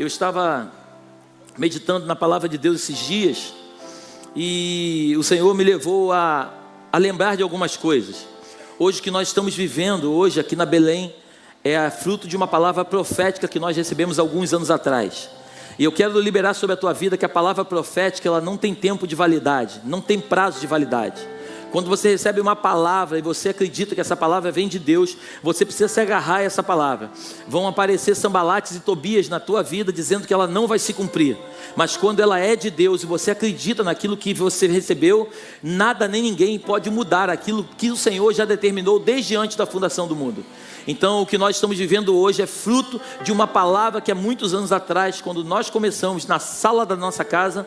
Eu estava meditando na palavra de Deus esses dias e o Senhor me levou a lembrar de algumas coisas. Hoje que nós estamos vivendo, hoje aqui na Belém, é fruto de uma palavra profética que nós recebemos alguns anos atrás. E eu quero liberar sobre a tua vida que a palavra profética, ela não tem tempo de validade, não tem prazo de validade. Quando você recebe uma palavra e você acredita que essa palavra vem de Deus, você precisa se agarrar a essa palavra. Vão aparecer Sambalates e Tobias na tua vida dizendo que ela não vai se cumprir. Mas quando ela é de Deus e você acredita naquilo que você recebeu, nada nem ninguém pode mudar aquilo que o Senhor já determinou desde antes da fundação do mundo. Então o que nós estamos vivendo hoje é fruto de uma palavra que há muitos anos atrás, quando nós começamos na sala da nossa casa,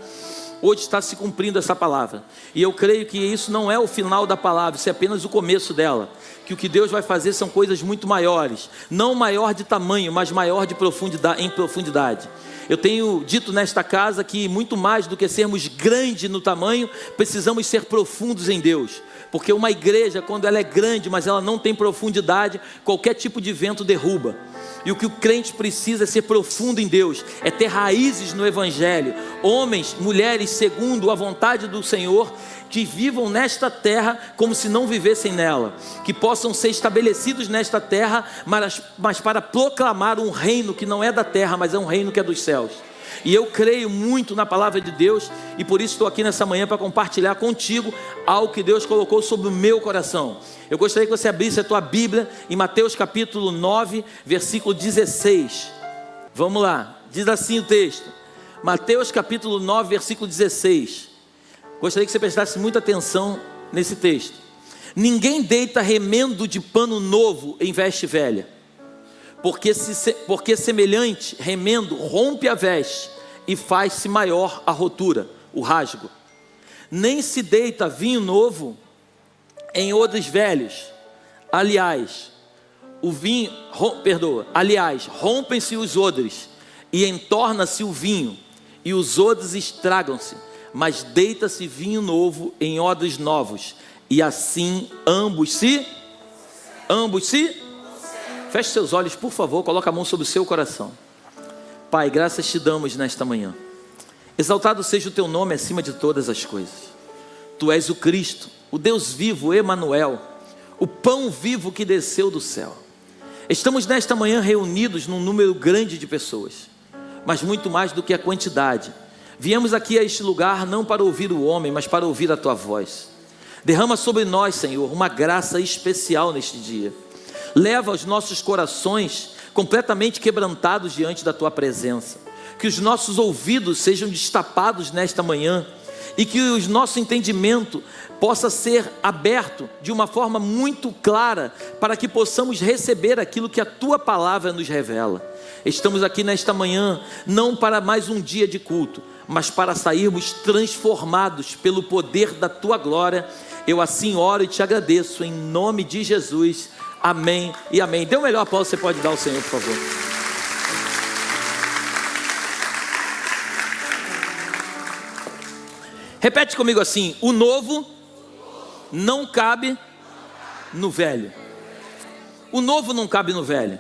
hoje está se cumprindo essa palavra. E eu creio que isso não é o final da palavra, isso é apenas o começo dela. Que o que Deus vai fazer são coisas muito maiores. Não maior de tamanho, mas maior de profundidade, em profundidade. Eu tenho dito nesta casa que muito mais do que sermos grandes no tamanho, precisamos ser profundos em Deus. Porque uma igreja, quando ela é grande, mas ela não tem profundidade, qualquer tipo de vento derruba. E o que o crente precisa é ser profundo em Deus, é ter raízes no Evangelho. Homens, mulheres, segundo a vontade do Senhor, que vivam nesta terra como se não vivessem nela. Que possam ser estabelecidos nesta terra, mas para proclamar um reino que não é da terra, mas é um reino que é dos céus. E eu creio muito na palavra de Deus, e por isso estou aqui nessa manhã para compartilhar contigo algo que Deus colocou sobre o meu coração. Eu gostaria que você abrisse a tua Bíblia em Mateus capítulo 9, versículo 16. Vamos lá, diz assim o texto. Mateus capítulo 9, versículo 16. Gostaria que você prestasse muita atenção nesse texto. Ninguém deita remendo de pano novo em veste velha, porque semelhante remendo rompe a veste e faz-se maior a rotura, o rasgo. Nem se deita vinho novo em odres velhos. Aliás, rompem-se os odres e entorna-se o vinho, e os odres estragam-se, mas deita-se vinho novo em odres novos, e assim ambos se... Feche seus olhos, por favor, coloca a mão sobre o seu coração. Pai, graças te damos nesta manhã. Exaltado seja o teu nome acima de todas as coisas. Tu és o Cristo, o Deus vivo, Emanuel, o pão vivo que desceu do céu. Estamos nesta manhã reunidos num número grande de pessoas, mas muito mais do que a quantidade. Viemos aqui a este lugar não para ouvir o homem, mas para ouvir a tua voz. Derrama sobre nós, Senhor, uma graça especial neste dia. Leva os nossos corações completamente quebrantados diante da tua presença. Que os nossos ouvidos sejam destapados nesta manhã e que o nosso entendimento possa ser aberto de uma forma muito clara para que possamos receber aquilo que a tua palavra nos revela. Estamos aqui nesta manhã não para mais um dia de culto, mas para sairmos transformados pelo poder da tua glória. Eu assim oro e te agradeço em nome de Jesus. Amém e amém. Dê o melhor aplauso que você pode dar ao Senhor, por favor. Repete comigo assim: o novo não cabe no velho. O novo não cabe no velho.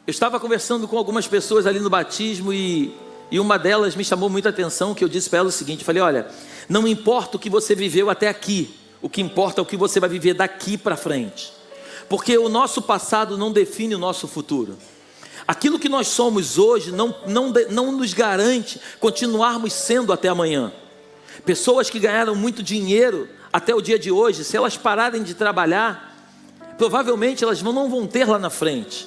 Eu estava conversando com algumas pessoas ali no batismo e uma delas me chamou muita atenção, que eu disse para ela o seguinte, falei, olha, não importa o que você viveu até aqui, o que importa é o que você vai viver daqui para frente. Porque o nosso passado não define o nosso futuro. Aquilo que nós somos hoje não nos garante continuarmos sendo até amanhã. Pessoas que ganharam muito dinheiro até o dia de hoje, se elas pararem de trabalhar, provavelmente elas não vão ter lá na frente.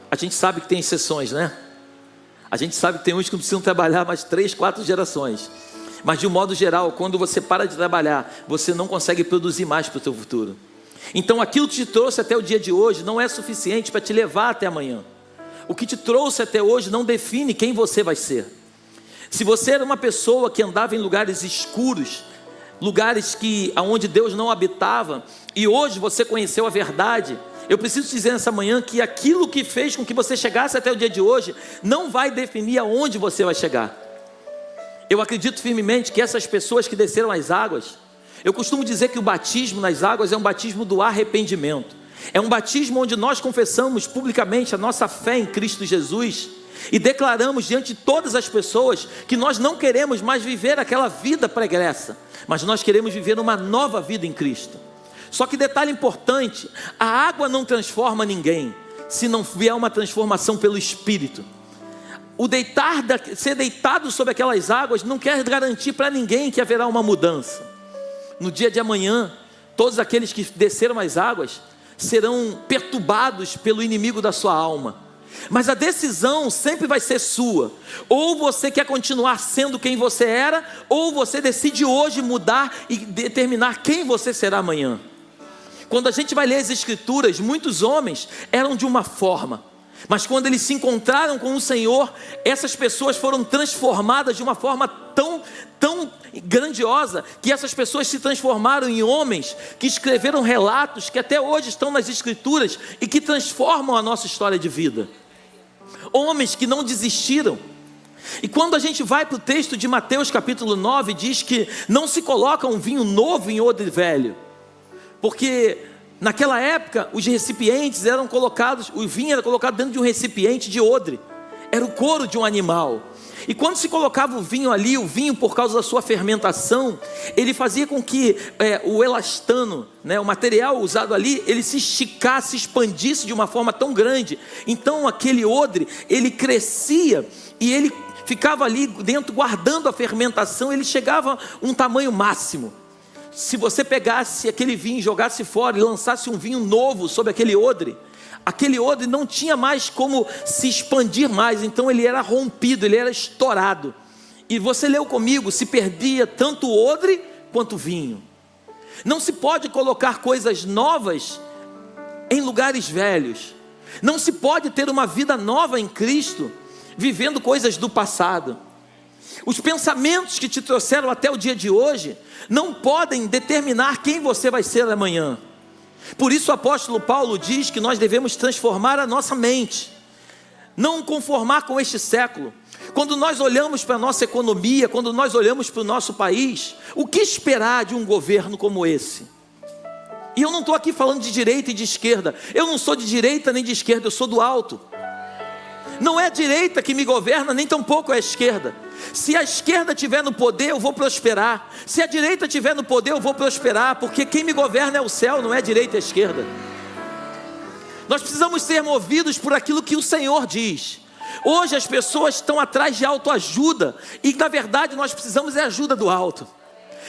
A gente sabe que tem exceções, né? A gente sabe que tem uns que não precisam trabalhar mais 3, 4 gerações. Mas de um modo geral, quando você para de trabalhar, você não consegue produzir mais para o seu futuro. Então aquilo que te trouxe até o dia de hoje não é suficiente para te levar até amanhã. O que te trouxe até hoje não define quem você vai ser. Se você era uma pessoa que andava em lugares escuros, lugares onde Deus não habitava, e hoje você conheceu a verdade, eu preciso dizer nessa manhã que aquilo que fez com que você chegasse até o dia de hoje não vai definir aonde você vai chegar. Eu acredito firmemente que essas pessoas que desceram as águas, eu costumo dizer que o batismo nas águas é um batismo do arrependimento. É um batismo onde nós confessamos publicamente a nossa fé em Cristo Jesus e declaramos diante de todas as pessoas que nós não queremos mais viver aquela vida pregressa, mas nós queremos viver uma nova vida em Cristo. Só que detalhe importante, a água não transforma ninguém, se não vier uma transformação pelo Espírito. Ser deitado sobre aquelas águas não quer garantir para ninguém que haverá uma mudança. No dia de amanhã, todos aqueles que desceram as águas serão perturbados pelo inimigo da sua alma. Mas a decisão sempre vai ser sua. Ou você quer continuar sendo quem você era, ou você decide hoje mudar e determinar quem você será amanhã. Quando a gente vai ler as Escrituras, muitos homens eram de uma forma, mas quando eles se encontraram com o Senhor, essas pessoas foram transformadas de uma forma tão grandiosa, que essas pessoas se transformaram em homens que escreveram relatos que até hoje estão nas Escrituras e que transformam a nossa história de vida. Homens que não desistiram. E quando a gente vai para o texto de Mateus capítulo 9, diz que não se coloca um vinho novo em odre velho, porque naquela época os recipientes eram colocados, o vinho era colocado dentro de um recipiente de odre, era o couro de um animal. E quando se colocava o vinho ali, o vinho, por causa da sua fermentação, ele fazia com que o elastano, o material usado ali, ele se esticasse, se expandisse de uma forma tão grande. Então aquele odre, ele crescia e ele ficava ali dentro guardando a fermentação, ele chegava a um tamanho máximo. Se você pegasse aquele vinho, jogasse fora e lançasse um vinho novo sobre aquele odre não tinha mais como se expandir mais, então ele era rompido, ele era estourado. E você leu comigo, se perdia tanto o odre quanto o vinho. Não se pode colocar coisas novas em lugares velhos. Não se pode ter uma vida nova em Cristo vivendo coisas do passado. Os pensamentos que te trouxeram até o dia de hoje não podem determinar quem você vai ser amanhã. Por isso o apóstolo Paulo diz que nós devemos transformar a nossa mente, não conformar com este século. Quando nós olhamos para a nossa economia, quando nós olhamos para o nosso país, o que esperar de um governo como esse? E eu não estou aqui falando de direita e de esquerda, eu não sou de direita nem de esquerda, eu sou do alto. Não é a direita que me governa, nem tampouco é a esquerda. Se a esquerda estiver no poder, eu vou prosperar. Se a direita estiver no poder, eu vou prosperar, porque quem me governa é o céu, não é a direita e a esquerda. Nós precisamos ser movidos por aquilo que o Senhor diz. Hoje as pessoas estão atrás de autoajuda, e na verdade nós precisamos da ajuda do alto.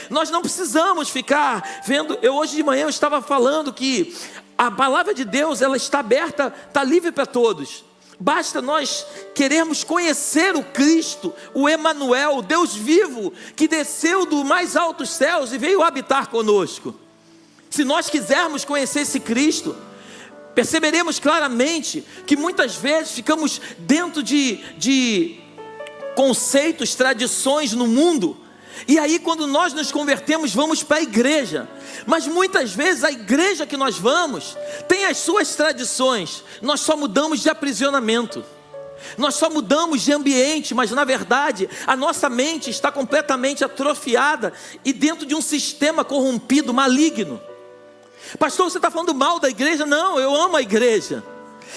Nós não precisamos ficar vendo. Hoje de manhã eu estava falando que a palavra de Deus, ela está aberta, está livre para todos. Basta nós querermos conhecer o Cristo, o Emanuel, o Deus vivo, que desceu dos mais altos céus e veio habitar conosco. Se nós quisermos conhecer esse Cristo, perceberemos claramente que muitas vezes ficamos dentro de conceitos, tradições no mundo. E aí quando nós nos convertemos, vamos para a igreja. Mas muitas vezes a igreja que nós vamos tem as suas tradições. Nós só mudamos de aprisionamento, nós só mudamos de ambiente, mas na verdade a nossa mente está completamente atrofiada e dentro de um sistema corrompido, maligno. Pastor, você está falando mal da igreja? Não, eu amo a igreja.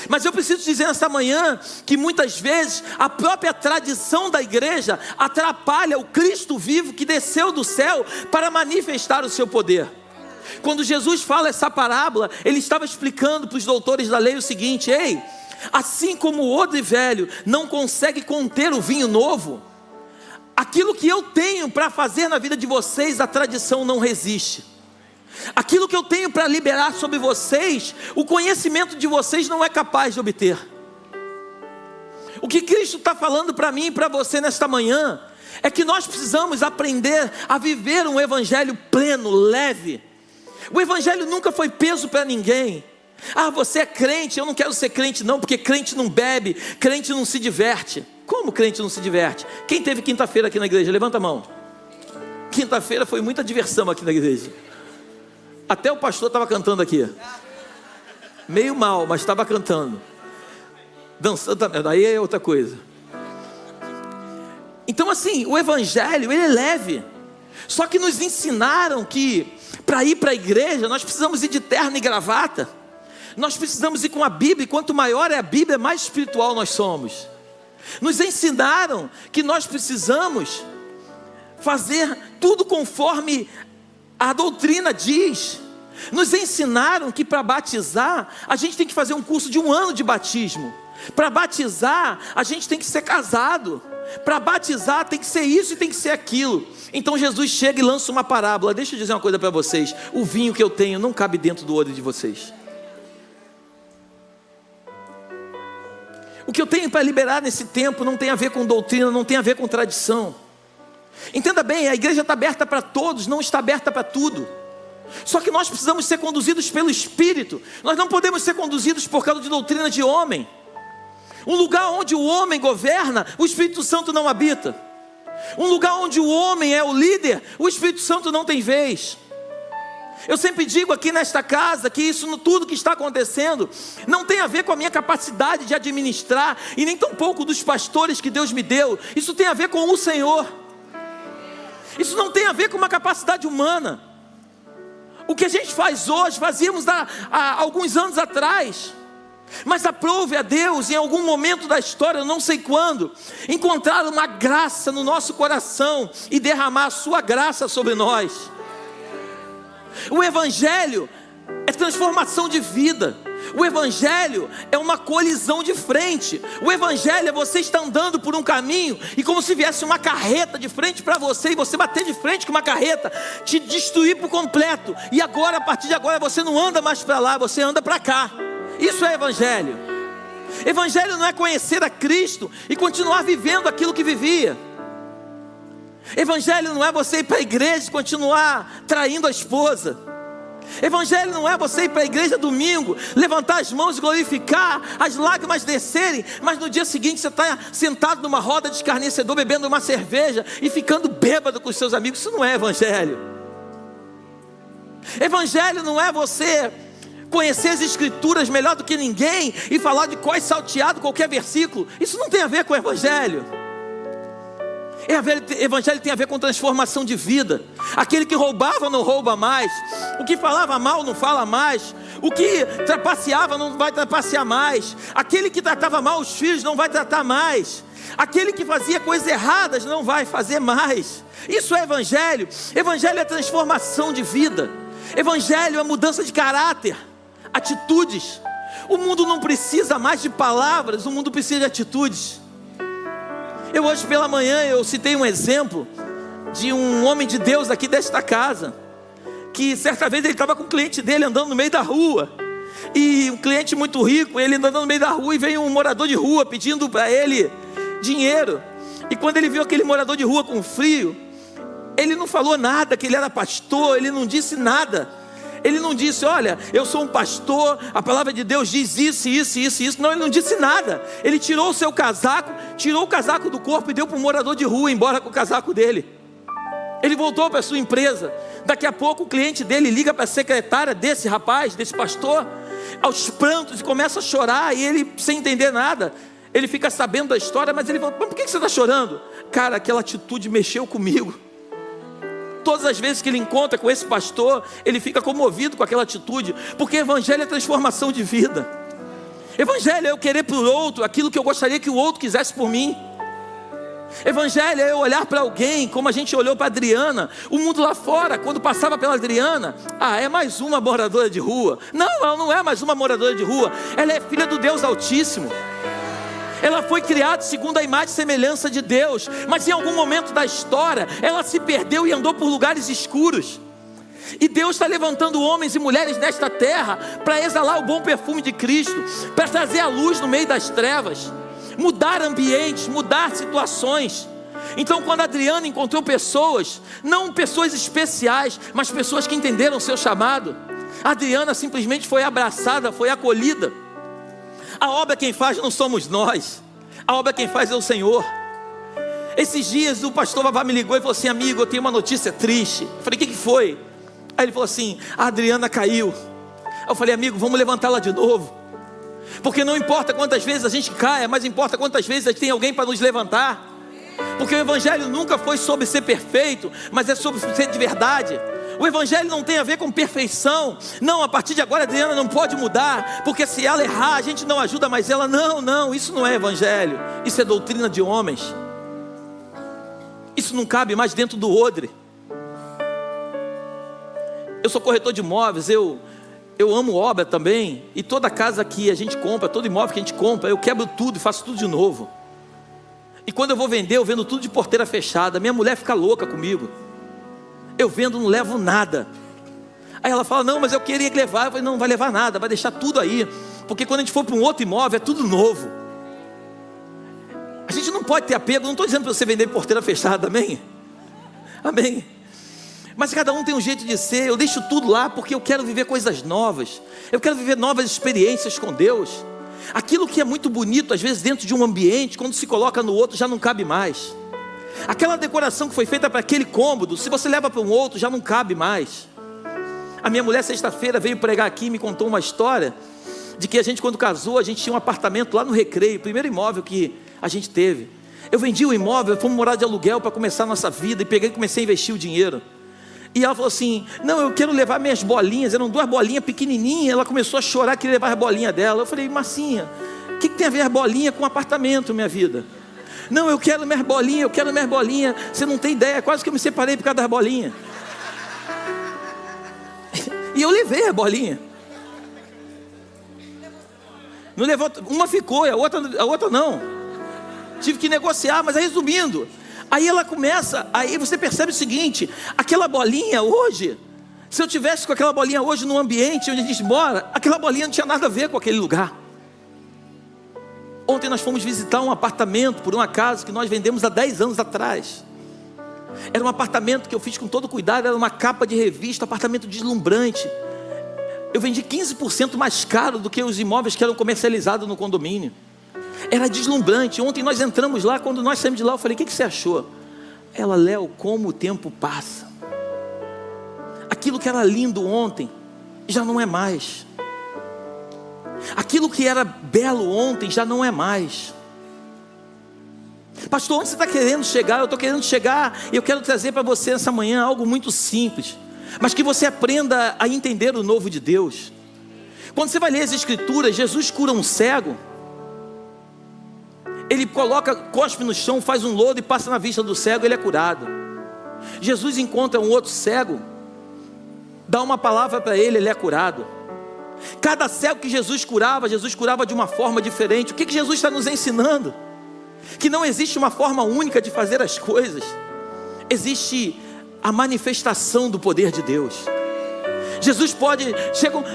Mas eu preciso dizer nesta manhã que muitas vezes a própria tradição da igreja atrapalha o Cristo vivo que desceu do céu para manifestar o seu poder. Quando Jesus fala essa parábola, ele estava explicando para os doutores da lei o seguinte: ei, assim como o odre velho não consegue conter o vinho novo, aquilo que eu tenho para fazer na vida de vocês, a tradição não resiste. Aquilo que eu tenho para liberar sobre vocês, o conhecimento de vocês não é capaz de obter. O que Cristo está falando para mim e para você nesta manhã é que nós precisamos aprender a viver um evangelho pleno, leve. O evangelho nunca foi peso para ninguém. Ah, você é crente, eu não quero ser crente não, porque crente não bebe, crente não se diverte. Como crente não se diverte? Quem teve quinta-feira aqui na igreja? Levanta a mão. Quinta-feira foi muita diversão aqui na igreja. Até o pastor estava cantando aqui, meio mal, mas estava cantando, dançando, daí é outra coisa. Então assim, o evangelho, ele é leve. Só que nos ensinaram que para ir para a igreja, nós precisamos ir de terno e gravata. Nós precisamos ir com a Bíblia, e quanto maior é a Bíblia, mais espiritual nós somos. Nos ensinaram que nós precisamos fazer tudo conforme a doutrina diz. Nos ensinaram que para batizar, a gente tem que fazer um curso de 1 ano de batismo. Para batizar, a gente tem que ser casado. Para batizar, tem que ser isso e tem que ser aquilo. Então Jesus chega e lança uma parábola. Deixa eu dizer uma coisa para vocês: o vinho que eu tenho não cabe dentro do olho de vocês. O que eu tenho para liberar nesse tempo não tem a ver com doutrina, não tem a ver com tradição. Entenda bem, a igreja está aberta para todos, não está aberta para tudo. Só que nós precisamos ser conduzidos pelo Espírito. Nós não podemos ser conduzidos por causa de doutrina de homem. Um lugar onde o homem governa, o Espírito Santo não habita. Um lugar onde o homem é o líder, o Espírito Santo não tem vez. Eu sempre digo aqui nesta casa que isso tudo que está acontecendo não tem a ver com a minha capacidade de administrar, e nem tampouco dos pastores que Deus me deu. Isso tem a ver com o Senhor. Isso não tem a ver com uma capacidade humana. O que a gente faz hoje, fazíamos há alguns anos atrás. Mas aprove a Deus, em algum momento da história, eu não sei quando, encontrar uma graça no nosso coração e derramar a sua graça sobre nós. O Evangelho é transformação de vida. O Evangelho é uma colisão de frente. O Evangelho é você estar andando por um caminho e como se viesse uma carreta de frente para você, e você bater de frente com uma carreta, te destruir por completo. E agora, a partir de agora, você não anda mais para lá, você anda para cá. Isso é Evangelho. Evangelho não é conhecer a Cristo e continuar vivendo aquilo que vivia. Evangelho não é você ir para a igreja e continuar traindo a esposa. Evangelho não é você ir para a igreja domingo, levantar as mãos e glorificar, as lágrimas descerem, mas no dia seguinte você está sentado numa roda de escarnecedor, bebendo uma cerveja e ficando bêbado com os seus amigos. Isso não é Evangelho. Evangelho não é você conhecer as Escrituras melhor do que ninguém e falar de cós salteado qualquer versículo. Isso não tem a ver com o Evangelho. Evangelho tem a ver com transformação de vida. Aquele que roubava não rouba mais. O que falava mal não fala mais. O que trapaceava não vai trapacear mais. Aquele que tratava mal os filhos não vai tratar mais. Aquele que fazia coisas erradas não vai fazer mais. Isso é Evangelho. Evangelho é transformação de vida. Evangelho é mudança de caráter, atitudes. O mundo não precisa mais de palavras, o mundo precisa de atitudes. Eu hoje pela manhã eu citei um exemplo de um homem de Deus aqui desta casa, que certa vez ele estava com um cliente dele andando no meio da rua, e um cliente muito rico, ele andando no meio da rua, e veio um morador de rua pedindo para ele dinheiro. E quando ele viu aquele morador de rua com frio, ele não falou nada, que ele era pastor, ele não disse nada. Ele não disse: olha, eu sou um pastor, a palavra de Deus diz isso, isso, isso, isso. Não, ele não disse nada. Ele tirou o seu casaco, tirou o casaco do corpo e deu para o morador de rua embora com o casaco dele. Ele voltou para a sua empresa. Daqui a pouco o cliente dele liga para a secretária desse rapaz, desse pastor, aos prantos, e começa a chorar. E ele, sem entender nada, ele fica sabendo da história, mas ele fala: mas por que você está chorando? Cara, aquela atitude mexeu comigo. Todas as vezes que ele encontra com esse pastor, ele fica comovido com aquela atitude, porque Evangelho é transformação de vida. Evangelho é eu querer para o outro aquilo que eu gostaria que o outro quisesse por mim. Evangelho é eu olhar para alguém como a gente olhou para a Adriana. O mundo lá fora, quando passava pela Adriana, é mais uma moradora de rua. Não, ela não é mais uma moradora de rua. Ela é filha do Deus Altíssimo. Ela foi criada segundo a imagem e semelhança de Deus, mas em algum momento da história, ela se perdeu e andou por lugares escuros. E Deus está levantando homens e mulheres nesta terra para exalar o bom perfume de Cristo, para trazer a luz no meio das trevas, mudar ambientes, mudar situações. Então, quando a Adriana encontrou pessoas, não pessoas especiais, mas pessoas que entenderam o seu chamado, a Adriana simplesmente foi abraçada, foi acolhida. A obra quem faz não somos nós, a obra quem faz é o Senhor. Esses dias o pastor Vavá me ligou e falou assim: amigo, eu tenho uma notícia triste. Eu falei: o que foi? Aí ele falou assim: a Adriana caiu. Eu falei: amigo, vamos levantá-la de novo. Porque não importa quantas vezes a gente caia, mas importa quantas vezes a gente tem alguém para nos levantar. Porque o Evangelho nunca foi sobre ser perfeito, mas é sobre ser de verdade. O evangelho não tem a ver com perfeição. Não, a partir de agora a Adriana não pode mudar, porque se ela errar a gente não ajuda mais ela. Não, isso não é evangelho. Isso é doutrina de homens. Isso não cabe mais dentro do odre. Eu sou corretor de imóveis, eu amo obra também. E toda casa que a gente compra, todo imóvel que a gente compra, eu quebro tudo e faço tudo de novo. E quando eu vou vender, eu vendo tudo de porteira fechada. Minha mulher fica louca comigo. Eu vendo, não levo nada. Aí ela fala, não, mas eu queria levar. Eu falei, não vai levar nada, vai deixar tudo aí. Porque quando a gente for para um outro imóvel, é tudo novo. A gente não pode ter apego. Não estou dizendo para você vender porteira fechada, amém? Amém. Mas cada um tem um jeito de ser. Eu deixo tudo lá porque eu quero viver coisas novas. Eu quero viver novas experiências com Deus. Aquilo que é muito bonito, às vezes dentro de um ambiente, quando se coloca no outro, já não cabe mais. Aquela decoração que foi feita para aquele cômodo, se você leva para um outro, já não cabe mais. A minha mulher, sexta-feira, veio pregar aqui e me contou uma história de que a gente, quando casou, a gente tinha um apartamento lá no Recreio, o primeiro imóvel que a gente teve. Eu vendi o imóvel, fomos morar de aluguel para começar a nossa vida, e comecei a investir o dinheiro. E ela falou assim, não, eu quero levar minhas bolinhas. Eram 2 bolinhas pequenininhas. Ela começou a chorar, queria levar as bolinhas dela. Eu falei, Marcinha, o que tem a ver as bolinhas com apartamento, minha vida? Não, eu quero minhas bolinhas. Você não tem ideia, quase que eu me separei por causa das bolinhas. E eu levei a bolinha. Não levou, uma ficou e a outra não. Tive que negociar, mas resumindo, aí ela começa, aí você percebe o seguinte, aquela bolinha hoje, se eu tivesse com aquela bolinha hoje no ambiente onde a gente mora, aquela bolinha não tinha nada a ver com aquele lugar. Ontem nós fomos visitar um apartamento por um acaso que nós vendemos há 10 anos atrás. Era um apartamento que eu fiz com todo cuidado, era uma capa de revista, apartamento deslumbrante. Eu vendi 15% mais caro do que os imóveis que eram comercializados no condomínio. Era deslumbrante. Ontem nós entramos lá, quando nós saímos de lá, eu falei, o que você achou? Ela, Léo, como o tempo passa. Aquilo que era lindo ontem, já não é mais. Aquilo que era belo ontem, já não é mais. Pastor, onde você está querendo chegar? Eu estou querendo chegar, e eu quero trazer para você essa manhã algo muito simples, mas que você aprenda a entender o novo de Deus. Quando você vai ler as Escrituras, Jesus cura um cego. Ele cospe no chão, faz um lodo e passa na vista do cego, ele é curado. Jesus encontra um outro cego, dá uma palavra para ele, ele é curado. Cada cego que Jesus curava de uma forma diferente. O que Jesus está nos ensinando? Que não existe uma forma única de fazer as coisas. Existe a manifestação do poder de Deus. Jesus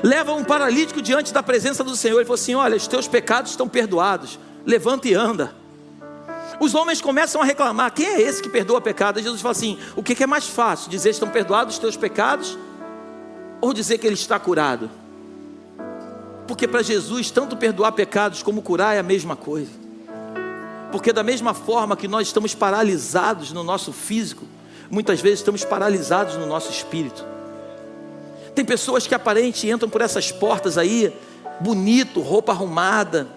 leva um paralítico diante da presença do Senhor e fala assim, olha, os teus pecados estão perdoados, levanta e anda. Os homens começam a reclamar, quem é esse que perdoa pecado? E Jesus fala assim, o que é mais fácil? Dizer estão perdoados os teus pecados, ou dizer que ele está curado? Porque para Jesus, tanto perdoar pecados como curar é a mesma coisa. Porque da mesma forma que nós estamos paralisados no nosso físico, muitas vezes estamos paralisados no nosso espírito. Tem pessoas que aparentemente entram por essas portas aí, bonito, roupa arrumada,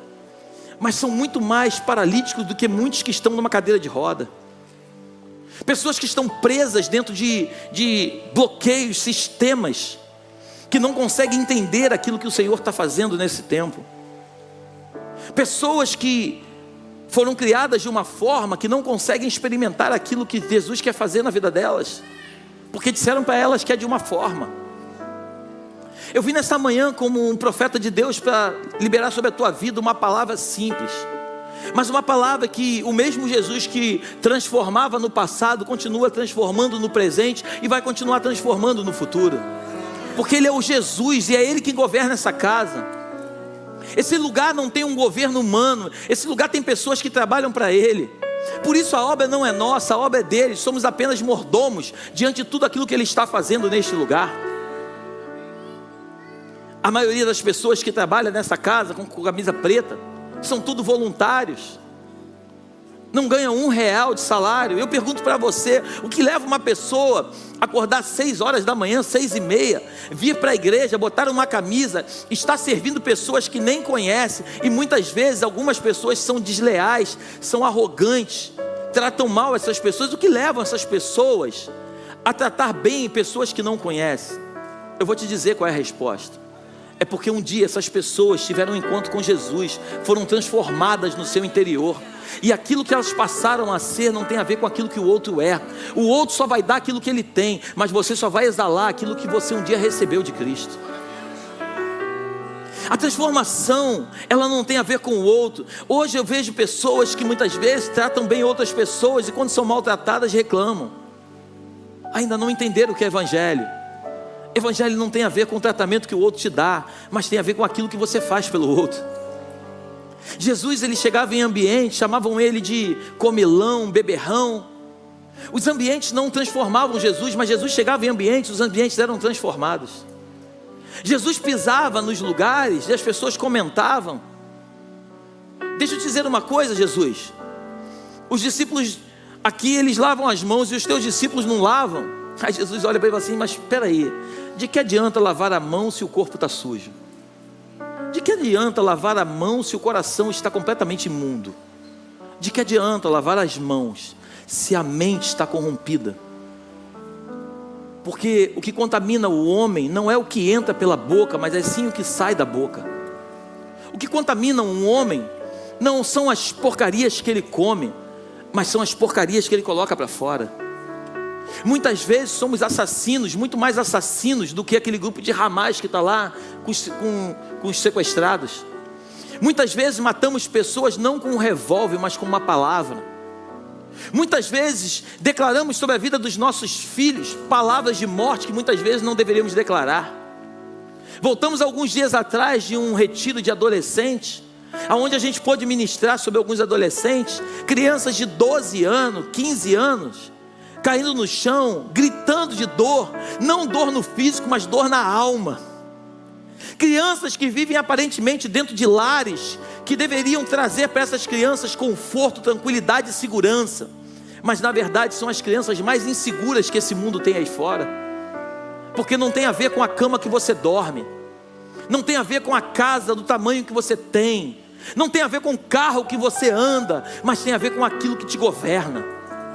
mas são muito mais paralíticos do que muitos que estão numa cadeira de roda. Pessoas que estão presas dentro de bloqueios, sistemas, que não conseguem entender aquilo que o Senhor está fazendo nesse tempo. Pessoas que foram criadas de uma forma que não conseguem experimentar aquilo que Jesus quer fazer na vida delas, porque disseram para elas que é de uma forma. Eu vim nessa manhã como um profeta de Deus para liberar sobre a tua vida uma palavra simples, mas uma palavra que o mesmo Jesus que transformava no passado, continua transformando no presente e vai continuar transformando no futuro, porque Ele é o Jesus e é Ele que governa essa casa. Esse lugar não tem um governo humano, esse lugar tem pessoas que trabalham para Ele. Por isso a obra não é nossa, a obra é dele. Somos apenas mordomos diante de tudo aquilo que Ele está fazendo neste lugar. A maioria das pessoas que trabalham nessa casa com camisa preta são tudo voluntários, não ganham R$1 de salário. Eu pergunto para você, o que leva uma pessoa a acordar 6 horas da manhã, 6h30, vir para a igreja, botar uma camisa, estar servindo pessoas que nem conhece, e muitas vezes algumas pessoas são desleais, são arrogantes, tratam mal essas pessoas. O que leva essas pessoas a tratar bem pessoas que não conhecem? Eu vou te dizer qual é a resposta. É porque um dia essas pessoas tiveram um encontro com Jesus, foram transformadas no seu interior, e aquilo que elas passaram a ser não tem a ver com aquilo que o outro é. O outro só vai dar aquilo que ele tem, mas você só vai exalar aquilo que você um dia recebeu de Cristo. A transformação, ela não tem a ver com o outro. Hoje eu vejo pessoas que muitas vezes tratam bem outras pessoas, e quando são maltratadas reclamam. Ainda não entenderam o que é evangelho. Evangelho não tem a ver com o tratamento que o outro te dá, mas tem a ver com aquilo que você faz pelo outro. Jesus, ele chegava em ambientes, chamavam ele de comilão, beberrão. Os ambientes não transformavam Jesus, mas Jesus chegava em ambientes, os ambientes eram transformados. Jesus pisava nos lugares e as pessoas comentavam. Deixa eu te dizer uma coisa, Jesus. Os discípulos aqui, eles lavam as mãos e os teus discípulos não lavam. Aí Jesus olha para ele e fala assim: mas espera aí, de que adianta lavar a mão se o corpo está sujo? De que adianta lavar a mão se o coração está completamente imundo? De que adianta lavar as mãos se a mente está corrompida? Porque o que contamina o homem não é o que entra pela boca, mas é sim o que sai da boca. O que contamina um homem não são as porcarias que ele come, mas são as porcarias que ele coloca para fora. Muitas vezes somos assassinos, muito mais assassinos do que aquele grupo de Hamas que está lá com os sequestrados. Muitas vezes matamos pessoas não com um revólver, mas com uma palavra. Muitas vezes declaramos sobre a vida dos nossos filhos palavras de morte que muitas vezes não deveríamos declarar. Voltamos alguns dias atrás de um retiro de adolescentes, onde a gente pôde ministrar sobre alguns adolescentes, crianças de 12 anos, 15 anos, caindo no chão, gritando de dor, não dor no físico, mas dor na alma. Crianças que vivem aparentemente dentro de lares que deveriam trazer para essas crianças conforto, tranquilidade e segurança, mas na verdade são as crianças mais inseguras que esse mundo tem aí fora, porque não tem a ver com a cama que você dorme, não tem a ver com a casa do tamanho que você tem, não tem a ver com o carro que você anda, mas tem a ver com aquilo que te governa.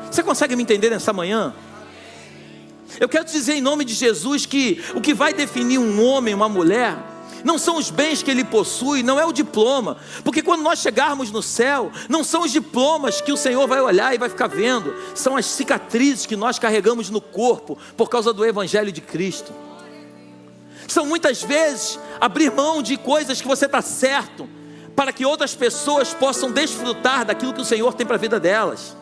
Você consegue me entender nessa manhã? Eu quero te dizer em nome de Jesus que o que vai definir um homem, uma mulher, não são os bens que ele possui, não é o diploma, porque quando nós chegarmos no céu, não são os diplomas que o Senhor vai olhar e vai ficar vendo, são as cicatrizes que nós carregamos no corpo, por causa do Evangelho de Cristo. São muitas vezes abrir mão de coisas que você está certo, para que outras pessoas possam desfrutar daquilo que o Senhor tem para a vida delas.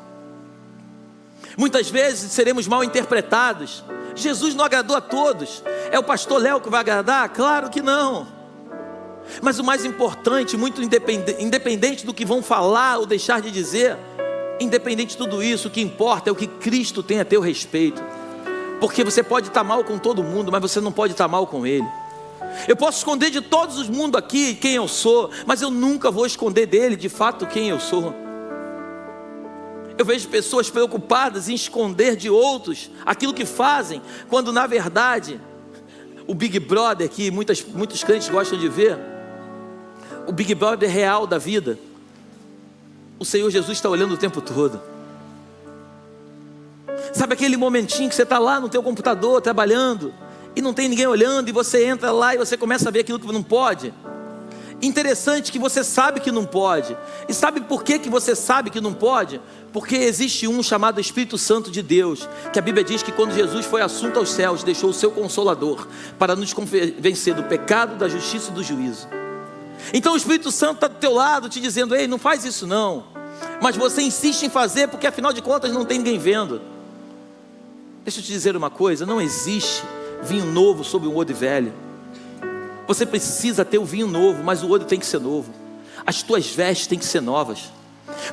Muitas vezes seremos mal interpretados. Jesus não agradou a todos. É o pastor Léo que vai agradar? Claro que não. Mas o mais importante, muito independente do que vão falar ou deixar de dizer, independente de tudo isso, o que importa é o que Cristo tem a teu respeito. Porque você pode estar mal com todo mundo, mas você não pode estar mal com Ele. Eu posso esconder de todos os mundos aqui quem eu sou, mas eu nunca vou esconder dele de fato quem eu sou. Eu vejo pessoas preocupadas em esconder de outros aquilo que fazem, quando na verdade, o Big Brother que muitos crentes gostam de ver, o Big Brother real da vida, o Senhor Jesus está olhando o tempo todo. Sabe aquele momentinho que você está lá no teu computador trabalhando, e não tem ninguém olhando, e você entra lá e você começa a ver aquilo que não pode? Interessante que você sabe que não pode. E sabe por que você sabe que não pode? Porque existe um chamado Espírito Santo de Deus, que a Bíblia diz que quando Jesus foi assunto aos céus, deixou o seu Consolador para nos convencer do pecado, da justiça e do juízo. Então o Espírito Santo está do teu lado te dizendo: ei, não faz isso não. Mas você insiste em fazer porque afinal de contas não tem ninguém vendo. Deixa eu te dizer uma coisa: não existe vinho novo sob um odre velho. Você precisa ter o vinho novo, mas o odre tem que ser novo. As tuas vestes têm que ser novas.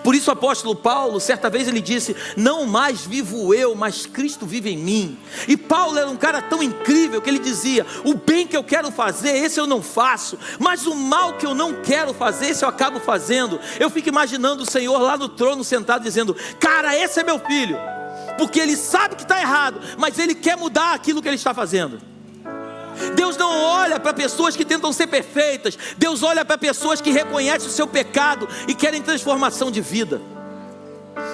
Por isso o apóstolo Paulo, certa vez ele disse: não mais vivo eu, mas Cristo vive em mim. E Paulo era um cara tão incrível que ele dizia: o bem que eu quero fazer, esse eu não faço, mas o mal que eu não quero fazer, esse eu acabo fazendo. Eu fico imaginando o Senhor lá no trono sentado dizendo: cara, esse é meu filho, porque ele sabe que está errado, mas ele quer mudar aquilo que ele está fazendo. Deus não olha para pessoas que tentam ser perfeitas. Deus olha para pessoas que reconhecem o seu pecado e querem transformação de vida.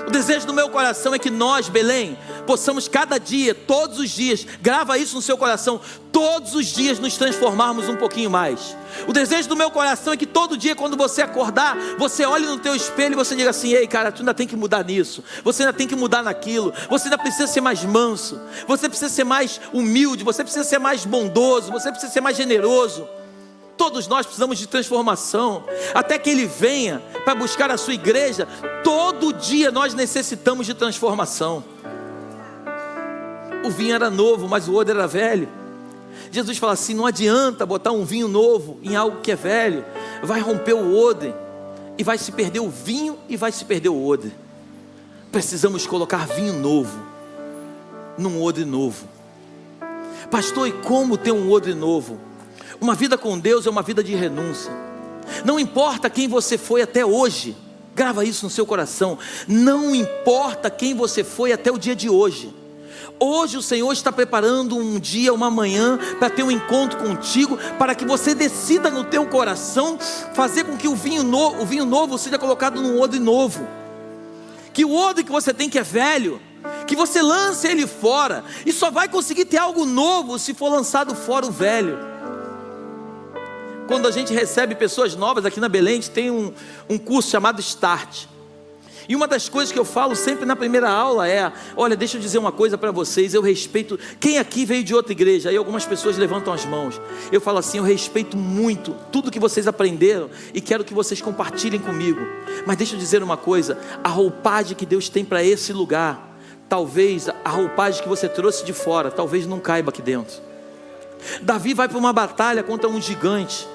O desejo do meu coração é que nós, Belém, possamos cada dia, todos os dias, grava isso no seu coração, todos os dias nos transformarmos um pouquinho mais. O desejo do meu coração é que todo dia, quando você acordar, você olhe no teu espelho e você diga assim: ei cara, tu ainda tem que mudar nisso, você ainda tem que mudar naquilo, você ainda precisa ser mais manso, você precisa ser mais humilde, você precisa ser mais bondoso, você precisa ser mais generoso. Todos nós precisamos de transformação, até que Ele venha para buscar a sua igreja. Todo dia nós necessitamos de transformação. O vinho era novo, mas o odre era velho. Jesus fala assim: não adianta botar um vinho novo em algo que é velho, vai romper o odre, e vai se perder o vinho e vai se perder o odre. Precisamos colocar vinho novo num odre novo. Pastor, e como ter um odre novo? Uma vida com Deus é uma vida de renúncia. Não importa quem você foi até hoje, grava isso no seu coração. Não importa quem você foi até o dia de hoje. Hoje o Senhor está preparando um dia, uma manhã, para ter um encontro contigo, para que você decida no teu coração fazer com que o vinho novo seja colocado num odre novo. Que o odre que você tem, que é velho, que você lance ele fora, e só vai conseguir ter algo novo se for lançado fora o velho. Quando a gente recebe pessoas novas aqui na Belém, a gente tem um curso chamado Start. E uma das coisas que eu falo sempre na primeira aula é: olha, deixa eu dizer uma coisa para vocês, eu respeito, quem aqui veio de outra igreja? Aí algumas pessoas levantam as mãos. Eu falo assim: eu respeito muito tudo que vocês aprenderam e quero que vocês compartilhem comigo. Mas deixa eu dizer uma coisa: a roupagem que Deus tem para esse lugar, talvez a roupagem que você trouxe de fora, talvez não caiba aqui dentro. Davi vai para uma batalha contra um gigante.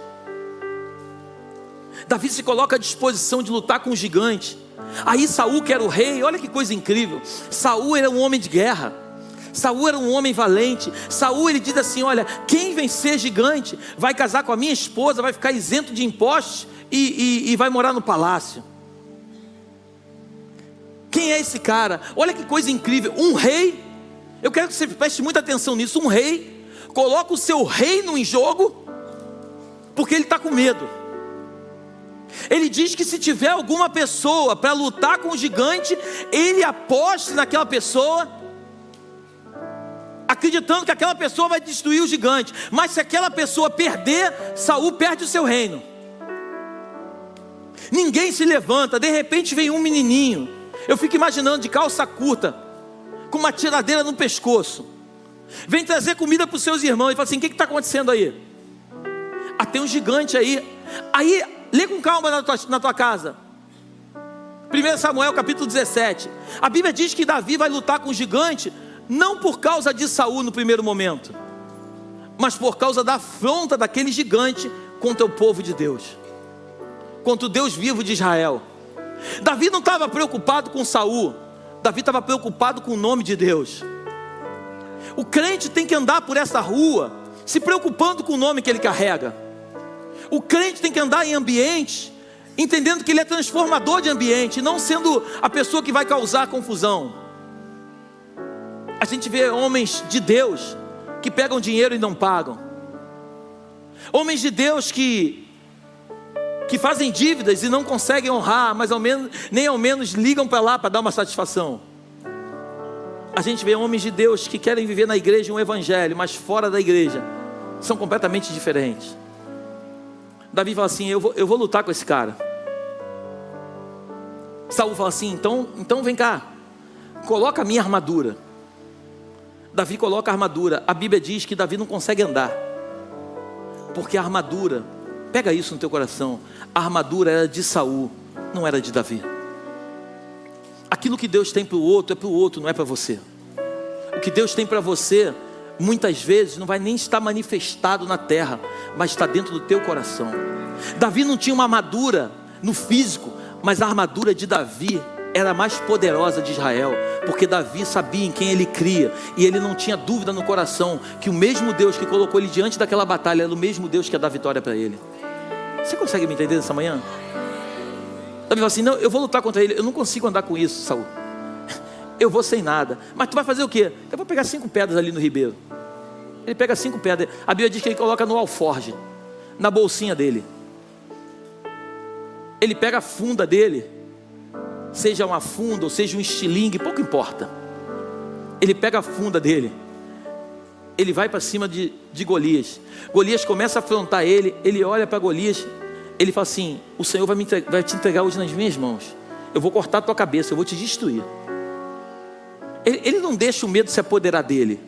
Davi se coloca à disposição de lutar com um gigante. Aí Saul, que era o rei, olha que coisa incrível, Saul era um homem de guerra, Saul era um homem valente. Saul, ele diz assim: olha, quem vencer gigante vai casar com a minha esposa, vai ficar isento de impostos e vai morar no palácio. Quem é esse cara? Olha que coisa incrível, um rei, eu quero que você preste muita atenção nisso. Um rei coloca o seu reino em jogo porque ele está com medo. Ele diz que se tiver alguma pessoa para lutar com o gigante, ele aposta naquela pessoa, acreditando que aquela pessoa vai destruir o gigante. Mas se aquela pessoa perder, Saul perde o seu reino. Ninguém se levanta. De repente vem um menininho, eu fico imaginando, de calça curta, com uma tiradeira no pescoço, vem trazer comida para os seus irmãos e fala assim: o que está acontecendo aí? Ah, tem um gigante aí. Aí, lê com calma na tua casa. 1 Samuel capítulo 17. A Bíblia diz que Davi vai lutar com o gigante, não por causa de Saul no primeiro momento, mas por causa da afronta daquele gigante contra o povo de Deus, contra o Deus vivo de Israel. Davi não estava preocupado com Saul, Davi estava preocupado com o nome de Deus. O crente tem que andar por essa rua se preocupando com o nome que ele carrega. O crente tem que andar em ambiente entendendo que ele é transformador de ambiente, não sendo a pessoa que vai causar confusão. A gente vê homens de Deus que pegam dinheiro e não pagam, homens de Deus que fazem dívidas e não conseguem honrar, mas nem ao menos ligam para lá para dar uma satisfação. A gente vê homens de Deus que querem viver na igreja um evangelho, mas fora da igreja são completamente diferentes. Davi fala assim: eu vou lutar com esse cara. Saul fala assim: então vem cá, coloca a minha armadura. Davi coloca a armadura. A Bíblia diz que Davi não consegue andar, porque a armadura, pega isso no teu coração, a armadura era de Saul, não era de Davi. Aquilo que Deus tem para o outro é para o outro, não é para você. O que Deus tem para você, muitas vezes não vai nem estar manifestado na terra, mas está dentro do teu coração. Davi não tinha uma armadura no físico, mas a armadura de Davi era a mais poderosa de Israel, porque Davi sabia em quem ele cria, e ele não tinha dúvida no coração que o mesmo Deus que colocou ele diante daquela batalha era o mesmo Deus que ia dar vitória para ele. Você consegue me entender nessa manhã? Davi fala assim: não, eu vou lutar contra ele, eu não consigo andar com isso, Saul, eu vou sem nada. Mas tu vai fazer o quê? Eu vou pegar 5 pedras ali no ribeiro. Ele pega 5 pedras, a Bíblia diz que ele coloca no alforje, na bolsinha dele. Ele pega a funda dele seja uma funda ou seja um estilingue, pouco importa. Ele pega a funda dele, ele vai para cima de Golias. Golias começa a afrontar ele, ele olha para Golias, ele fala assim: o Senhor vai te entregar hoje nas minhas mãos, eu vou cortar a tua cabeça, eu vou te destruir. Ele não deixa o medo se apoderar dele.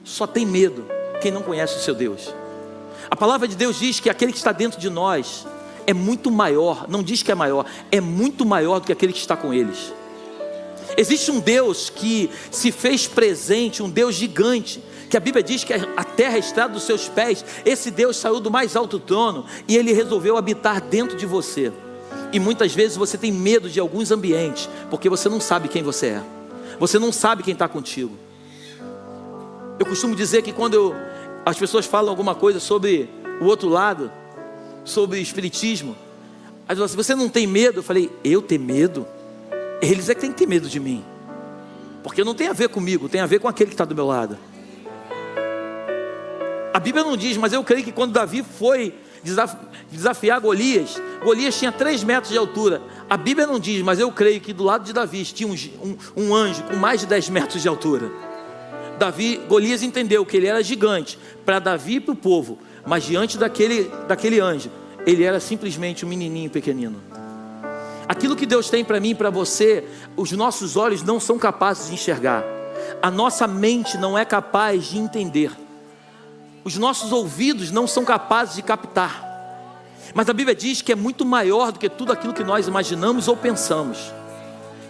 Só tem medo quem não conhece o seu Deus. A palavra de Deus diz que aquele que está dentro de nós é muito maior, não diz que é maior, é muito maior do que aquele que está com eles. Existe um Deus que se fez presente, um Deus gigante, que a Bíblia diz que a terra é estrada dos seus pés. Esse Deus saiu do mais alto trono e Ele resolveu habitar dentro de você. E muitas vezes você tem medo de alguns ambientes, porque você não sabe quem você é, você não sabe quem está contigo. Eu costumo dizer que quando as pessoas falam alguma coisa sobre o outro lado, sobre espiritismo, aí falam assim: você não tem medo? Eu falei: eu ter medo? Eles é que tem que ter medo de mim, porque não tem a ver comigo, tem a ver com aquele que está do meu lado. A Bíblia não diz, mas eu creio que quando Davi foi desafiar Golias, Golias tinha 3 metros de altura. A Bíblia não diz, mas eu creio que do lado de Davi tinha um anjo com mais de 10 metros de altura. Golias entendeu que ele era gigante para Davi e para o povo, mas diante daquele anjo, ele era simplesmente um menininho pequenino. Aquilo que Deus tem para mim e para você, os nossos olhos não são capazes de enxergar, a nossa mente não é capaz de entender, os nossos ouvidos não são capazes de captar. Mas a Bíblia diz que é muito maior do que tudo aquilo que nós imaginamos ou pensamos.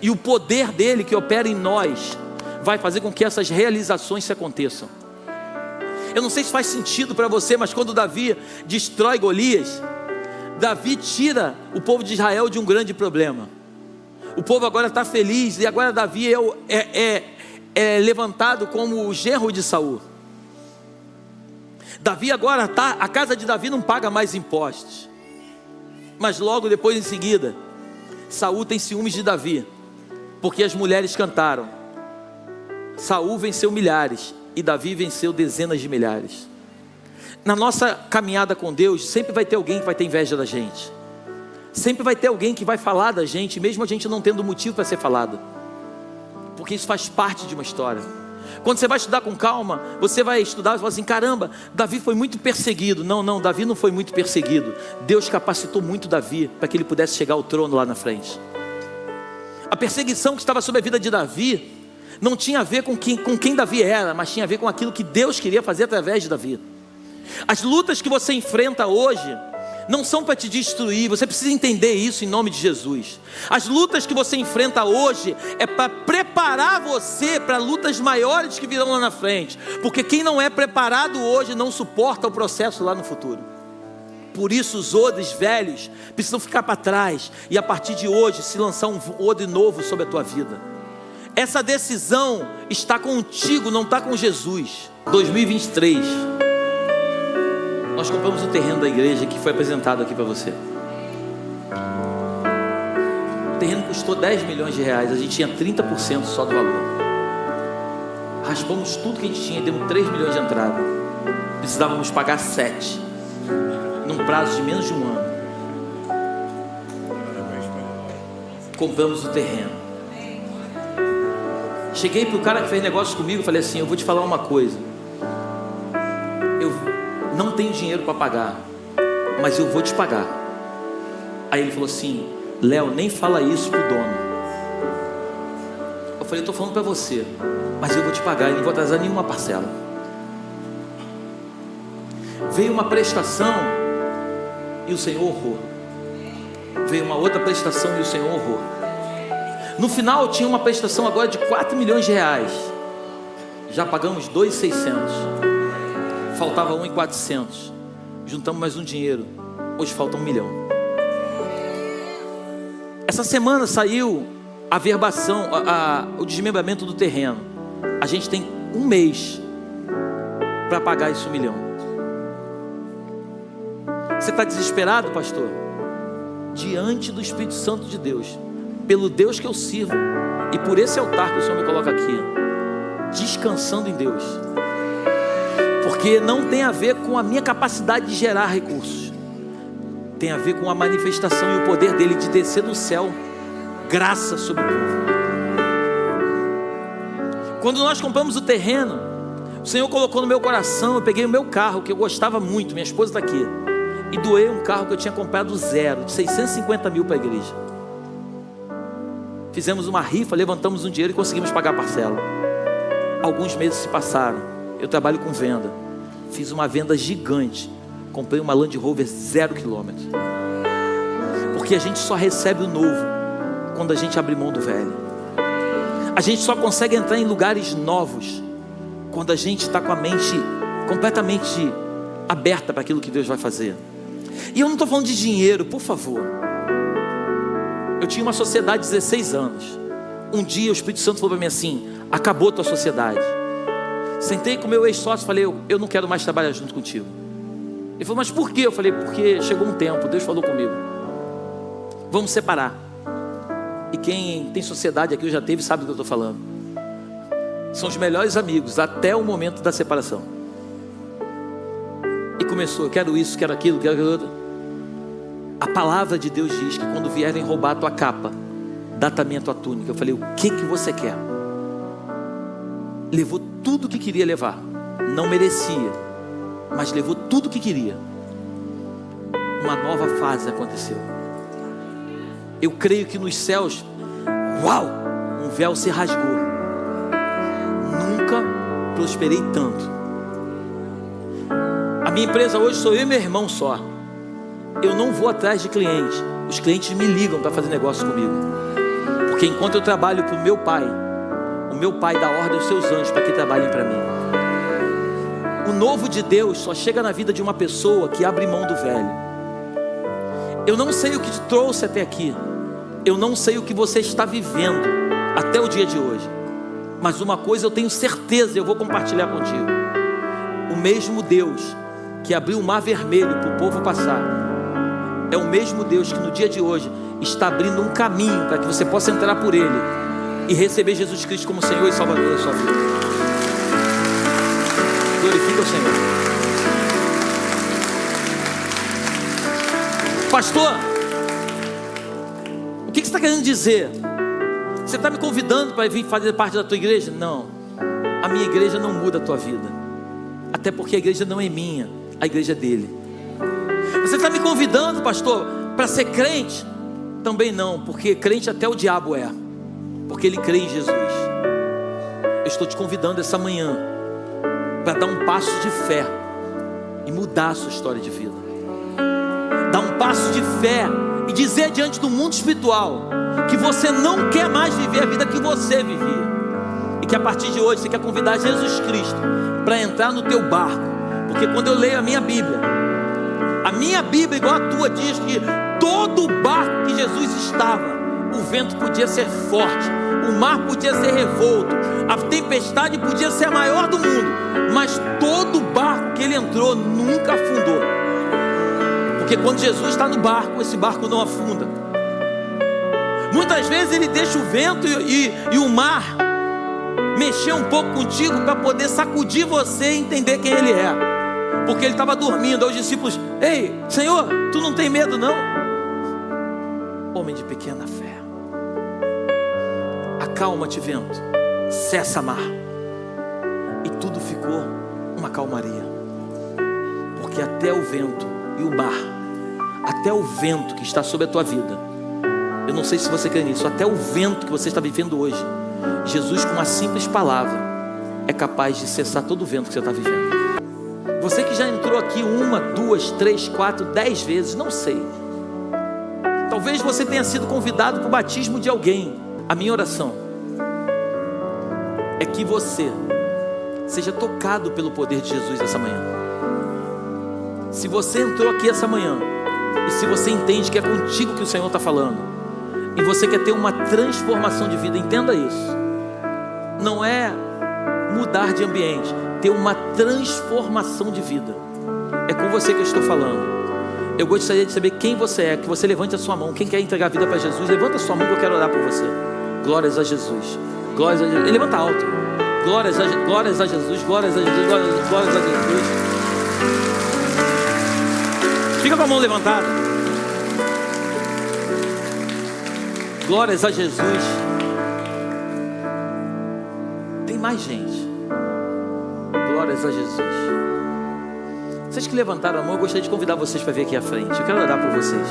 E o poder dele que opera em nós vai fazer com que essas realizações se aconteçam. Eu não sei se faz sentido para você, mas quando Davi destrói Golias, Davi tira o povo de Israel de um grande problema. O povo agora está feliz, e agora Davi é levantado como o genro de Saul. Davi agora a casa de Davi não paga mais impostos. Mas logo depois, em seguida, Saul tem ciúmes de Davi, porque as mulheres cantaram. Saul venceu milhares e Davi venceu dezenas de milhares. Na nossa caminhada com Deus, sempre vai ter alguém que vai ter inveja da gente. Sempre vai ter alguém que vai falar da gente, mesmo a gente não tendo motivo para ser falado, porque isso faz parte de uma história. Quando você vai estudar com calma, você vai estudar e fala assim: caramba, Davi foi muito perseguido. Não, Davi não foi muito perseguido. Deus capacitou muito Davi para que ele pudesse chegar ao trono lá na frente. A perseguição que estava sobre a vida de Davi não tinha a ver com quem Davi era, mas tinha a ver com aquilo que Deus queria fazer através de Davi. As lutas que você enfrenta hoje não são para te destruir, você precisa entender isso em nome de Jesus. As lutas que você enfrenta hoje é para preparar você para lutas maiores que virão lá na frente, porque quem não é preparado hoje não suporta o processo lá no futuro. Por isso os odres velhos precisam ficar para trás, e a partir de hoje se lançar um odre novo sobre a tua vida. Essa decisão está contigo, não está com Jesus. 2023 nós compramos o terreno da igreja que foi apresentado aqui para você. O terreno custou 10 milhões de reais, a gente tinha 30% só do valor. Raspamos tudo que a gente tinha e demos 3 milhões de entrada. Precisávamos pagar 7, num prazo de menos de um ano. Compramos o terreno. Cheguei para o cara que fez negócio comigo e falei assim: eu vou te falar uma coisa, eu não tenho dinheiro para pagar, mas eu vou te pagar. Aí ele falou assim: Léo, nem fala isso pro dono. Eu falei: eu estou falando para você, mas eu vou te pagar e não vou atrasar nenhuma parcela. Veio uma prestação e o Senhor honrou. Veio uma outra prestação e o Senhor honrou. No final tinha uma prestação agora de 4 milhões de reais. Já pagamos 2.600. Faltava 1.400. Juntamos mais um dinheiro. Hoje falta 1 milhão. Essa semana saiu a verbação, o desmembramento do terreno. A gente tem 1 mês para pagar esse 1 milhão. Você está desesperado, pastor? Diante do Espírito Santo de Deus, pelo Deus que eu sirvo e por esse altar que o Senhor me coloca aqui, descansando em Deus, porque não tem a ver com a minha capacidade de gerar recursos, tem a ver com a manifestação e o poder dele de descer do céu, graça sobre o povo. Quando nós compramos o terreno, o Senhor colocou no meu coração, eu peguei o meu carro, que eu gostava muito, minha esposa está aqui, e doei um carro que eu tinha comprado zero, de 650 mil para a igreja. Fizemos uma rifa, levantamos um dinheiro e conseguimos pagar a parcela. Alguns meses se passaram, eu trabalho com venda, fiz uma venda gigante, comprei uma Land Rover 0 km, porque a gente só recebe o novo quando a gente abre mão do velho. A gente só consegue entrar em lugares novos quando a gente está com a mente completamente aberta para aquilo que Deus vai fazer. E eu não estou falando de dinheiro, por favor. Eu tinha uma sociedade de 16 anos. Um dia o Espírito Santo falou para mim assim: acabou a tua sociedade. Sentei com o meu ex-sócio e falei: eu não quero mais trabalhar junto contigo. Ele falou: mas por quê? Eu falei: porque chegou um tempo, Deus falou comigo, vamos separar. E quem tem sociedade aqui, eu já teve, sabe do que eu estou falando. São os melhores amigos até o momento da separação. E começou: eu quero isso, quero aquilo, quero aquilo outro. A palavra de Deus diz que quando vierem roubar a tua capa, dá também a tua túnica. Eu falei: o que você quer? Levou tudo que queria levar. Não merecia, mas levou tudo que queria. Uma nova fase aconteceu. Eu creio que nos céus, uau, um véu se rasgou. Nunca prosperei tanto. A minha empresa hoje sou eu e meu irmão só. Eu não vou atrás de clientes. Os clientes me ligam para fazer negócio comigo. Porque enquanto eu trabalho para o meu pai dá ordem aos seus anjos para que trabalhem para mim. O novo de Deus só chega na vida de uma pessoa que abre mão do velho. Eu não sei o que te trouxe até aqui. Eu não sei o que você está vivendo até o dia de hoje. Mas uma coisa eu tenho certeza, eu vou compartilhar contigo. O mesmo Deus que abriu o mar vermelho para o povo passar, é o mesmo Deus que no dia de hoje está abrindo um caminho para que você possa entrar por ele e receber Jesus Cristo como Senhor e Salvador da sua vida. Glorifica o Senhor. Pastor, o que você está querendo dizer? Você está me convidando para vir fazer parte da tua igreja? Não, a minha igreja não muda a tua vida. Até porque a igreja não é minha, a igreja é dele. Você está me convidando, pastor, para ser crente? Também não, porque crente até o diabo é, porque ele crê em Jesus. Eu estou te convidando essa manhã para dar um passo de fé e mudar a sua história de vida. Dar um passo de fé e dizer diante do mundo espiritual que você não quer mais viver a vida que você vivia, e que a partir de hoje você quer convidar Jesus Cristo para entrar no teu barco. Porque quando eu leio a minha Bíblia igual a tua diz que todo barco que Jesus estava, o vento podia ser forte, o mar podia ser revolto, a tempestade podia ser a maior do mundo, mas todo barco que ele entrou nunca afundou. Porque quando Jesus está no barco, esse barco não afunda. Muitas vezes ele deixa o vento e o mar mexer um pouco contigo para poder sacudir você e entender quem ele é. Porque ele estava dormindo. Aí os discípulos: ei, Senhor, tu não tem medo não? Homem de pequena fé, acalma-te vento, cessa mar. E tudo ficou uma calmaria. Porque até o vento e o mar, até o vento que está sobre a tua vida, eu não sei se você crê nisso, até o vento que você está vivendo hoje, Jesus com uma simples palavra é capaz de cessar todo o vento que você está vivendo. Você que já entrou aqui 1, 2, 3, 4, 10 vezes, não sei. Talvez você tenha sido convidado para o batismo de alguém. A minha oração é que você seja tocado pelo poder de Jesus essa manhã. Se você entrou aqui essa manhã e se você entende que é contigo que o Senhor está falando, e você quer ter uma transformação de vida, entenda isso. Não é mudar de ambiente, ter uma transformação de vida. É com você que eu estou falando. Eu gostaria de saber quem você é, que você levante a sua mão. Quem quer entregar a vida para Jesus, levanta a sua mão que eu quero orar por você. Glórias a Jesus. Glórias a Jesus. Ele levanta alto. Glórias a Jesus, glórias a Jesus, glórias a Jesus. Fica com a mão levantada. Glórias a Jesus. Tem mais gente. Glórias a Jesus. Vocês que levantaram a mão, eu gostaria de convidar vocês para vir aqui à frente. Eu quero orar por vocês.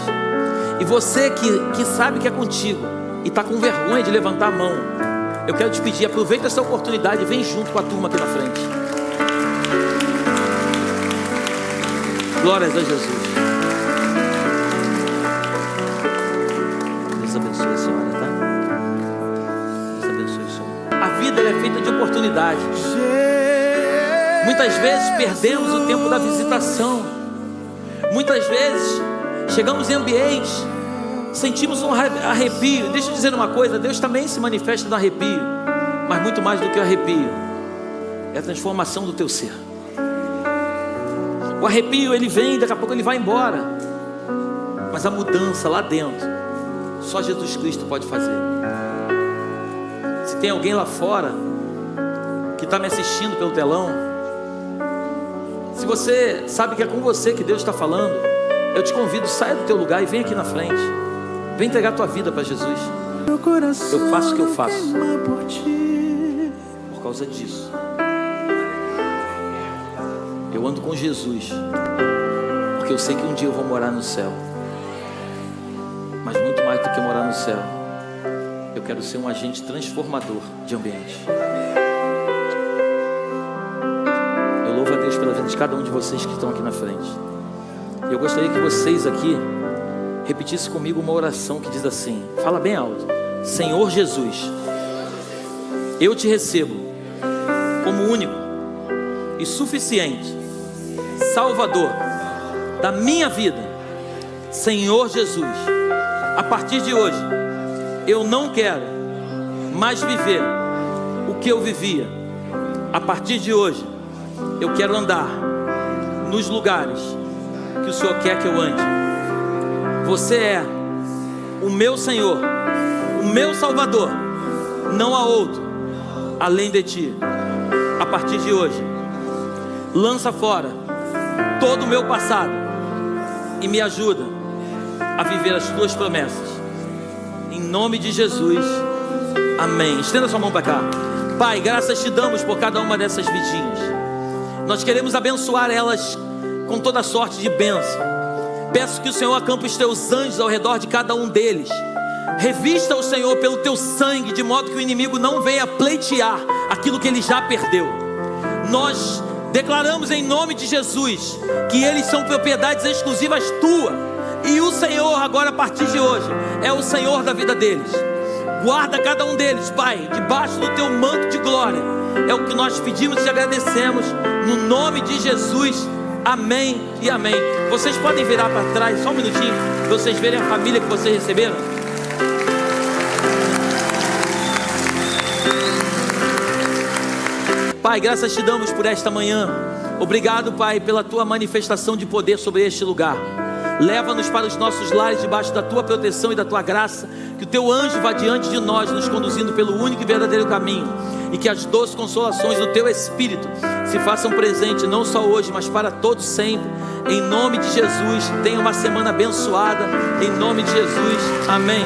E você que sabe que é contigo e está com vergonha de levantar a mão, eu quero te pedir, aproveita essa oportunidade e vem junto com a turma aqui na frente. Glórias a Jesus. Deus abençoe a senhora, tá? Deus abençoe a senhora. A vida ela é feita de oportunidades. Muitas vezes perdemos o tempo da visitação. Muitas vezes chegamos em ambientes, sentimos um arrepio. Deixa eu dizer uma coisa, Deus também se manifesta no arrepio, mas muito mais do que o arrepio é a transformação do teu ser. O arrepio ele vem, daqui a pouco ele vai embora, mas a mudança lá dentro só Jesus Cristo pode fazer. Se tem alguém lá fora que está me assistindo pelo telão, se você sabe que é com você que Deus está falando, eu te convido, saia do teu lugar e vem aqui na frente. Vem entregar a tua vida para Jesus. Eu faço o que eu faço por causa disso. Eu ando com Jesus porque eu sei que um dia eu vou morar no céu. Mas muito mais do que morar no céu, eu quero ser um agente transformador de ambiente. Eu louvo a Deus pela vida de cada um de vocês que estão aqui na frente. E eu gostaria que vocês aqui repetissem comigo uma oração que diz assim, fala bem alto: Senhor Jesus, eu te recebo como único e suficiente Salvador da minha vida. Senhor Jesus, a partir de hoje eu não quero mais viver o que eu vivia. A partir de hoje eu quero andar nos lugares que o Senhor quer que eu ande. Você é o meu Senhor, o meu Salvador. Não há outro além de ti. A partir de hoje, lança fora todo o meu passado e me ajuda a viver as tuas promessas. Em nome de Jesus, amém. Estenda sua mão para cá. Pai, graças te damos por cada uma dessas vidinhas. Nós queremos abençoar elas com toda sorte de bênção. Peço que o Senhor acampe os teus anjos ao redor de cada um deles. Revista o Senhor pelo teu sangue, de modo que o inimigo não venha pleitear aquilo que ele já perdeu. Nós declaramos em nome de Jesus que eles são propriedades exclusivas tuas, e o Senhor agora, a partir de hoje, é o Senhor da vida deles. Guarda cada um deles, Pai, debaixo do teu manto de glória. É o que nós pedimos e te agradecemos, no nome de Jesus. Amém e amém. Vocês podem virar para trás só um minutinho, para vocês verem a família que vocês receberam. Pai, graças te damos por esta manhã. Obrigado, Pai, pela tua manifestação de poder sobre este lugar. Leva-nos para os nossos lares debaixo da tua proteção e da tua graça. Que o teu anjo vá diante de nós, nos conduzindo pelo único e verdadeiro caminho. E que as doces consolações do teu Espírito se façam presentes, não só hoje, mas para todos sempre. Em nome de Jesus, tenha uma semana abençoada. Em nome de Jesus, amém.